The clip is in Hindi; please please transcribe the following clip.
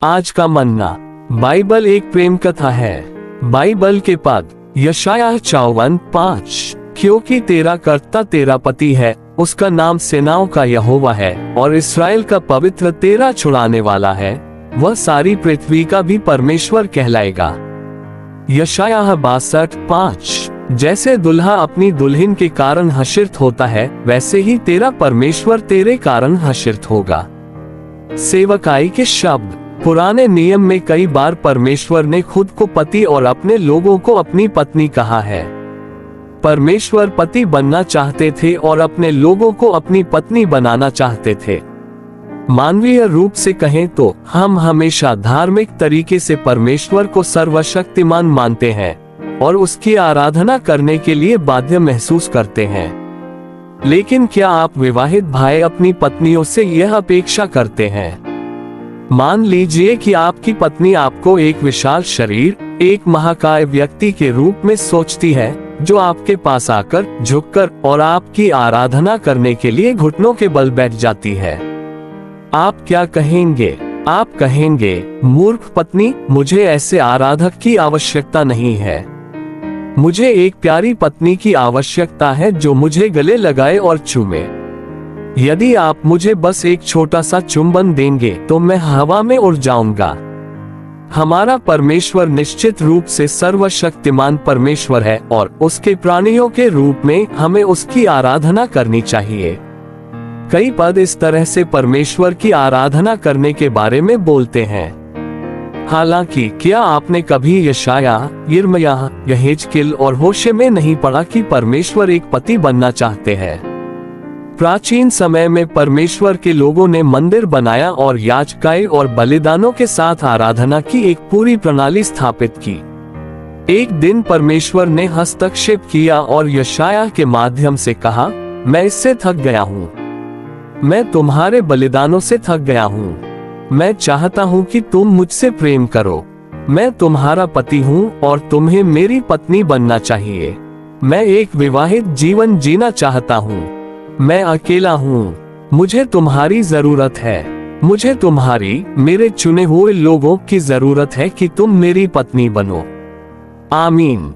आज का मन्ना। बाइबल एक प्रेम कथा है। बाइबल के पद यशायाह 54:5, क्योंकि तेरा कर्ता तेरा पति है, उसका नाम सेनाओं का यहोवा है, और इस्राएल का पवित्र तेरा छुड़ाने वाला है, वह सारी पृथ्वी का भी परमेश्वर कहलाएगा। यशायाह 62:5, जैसे दुल्हा अपनी दुल्हन के कारण हर्षित होता है, वैसे ही तेरा परमेश्वर तेरे कारण हर्षित होगा। सेवकाई के शब्द। पुराने नियम में कई बार परमेश्वर ने खुद को पति और अपने लोगों को अपनी पत्नी कहा है। परमेश्वर पति बनना चाहते थे और अपने लोगों को अपनी पत्नी बनाना चाहते थे। मानवीय रूप से कहें तो हम हमेशा धार्मिक तरीके से परमेश्वर को सर्वशक्तिमान मानते हैं और उसकी आराधना करने के लिए बाध्य महसूस करते हैं। लेकिन क्या आप विवाहित भाई अपनी पत्नियों से यह अपेक्षा करते हैं? मान लीजिए कि आपकी पत्नी आपको एक विशाल शरीर, एक महाकाय व्यक्ति के रूप में सोचती है, जो आपके पास आकर, झुककर और आपकी आराधना करने के लिए घुटनों के बल बैठ जाती है। आप क्या कहेंगे? आप कहेंगे, मूर्ख पत्नी, मुझे ऐसे आराधक की आवश्यकता नहीं है। मुझे एक प्यारी पत्नी की आवश्यकता है जो मुझे गले लगाए और चूमे। यदि आप मुझे बस एक छोटा सा चुंबन देंगे तो मैं हवा में उड़ जाऊंगा। हमारा परमेश्वर निश्चित रूप से सर्वशक्तिमान परमेश्वर है और उसके प्राणियों के रूप में हमें उसकी आराधना करनी चाहिए। कई पद इस तरह से परमेश्वर की आराधना करने के बारे में बोलते हैं। हालांकि क्या आपने कभी यशायाह, यिर्मयाह, यहेजकेल और होशे में नहीं पढ़ा कि परमेश्वर एक पति बनना चाहते हैं? प्राचीन समय में परमेश्वर के लोगों ने मंदिर बनाया और याजकाएं और बलिदानों के साथ आराधना की एक पूरी प्रणाली स्थापित की। एक दिन परमेश्वर ने हस्तक्षेप किया और यशायाह के माध्यम से कहा, मैं इससे थक गया हूँ। मैं तुम्हारे बलिदानों से थक गया हूँ। मैं चाहता हूँ कि तुम मुझसे प्रेम करो। मैं तुम्हारा पति हूँ और तुम्हें मेरी पत्नी बनना चाहिए। मैं एक विवाहित जीवन जीना चाहता हूँ। मैं अकेला हूँ। मुझे तुम्हारी जरूरत है। मुझे तुम्हारी, मेरे चुने हुए लोगों की जरूरत है कि तुम मेरी पत्नी बनो। आमीन।